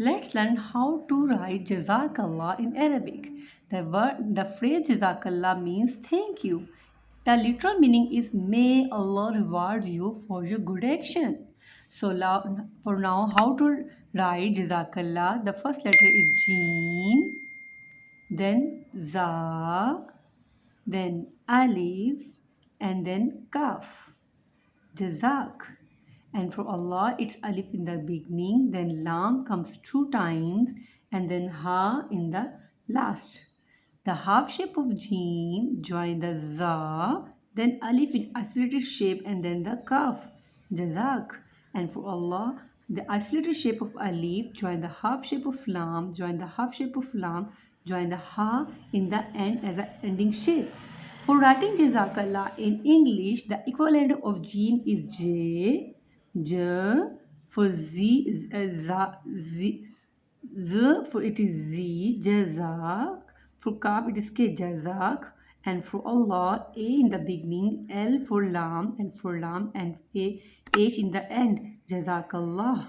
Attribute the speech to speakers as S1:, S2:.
S1: Let's learn how to write JazakAllah in Arabic. The phrase JazakAllah means thank you. The literal meaning is may Allah reward you for your good action. So for now, how to write JazakAllah? The first letter is Jim, then Za, then Alif, and then Kaf. Jazak. And for Allah, it's alif in the beginning, then lam comes 2 times, and then ha in the last. The half shape of jim join the za, then alif in isolated shape, and then the kaf. Jazak. And for Allah, the isolated shape of alif join the half shape of lam, join the half shape of lam, join the ha in the end as an ending shape. For writing JazakAllah in English, the equivalent of Jim is J. J. For Z is Z for it is Z. Jazak. For Kaf it is K. Jazak. And for Allah, A in the beginning, L for Lam, and for Lam, and A, H in the end. JazakAllah.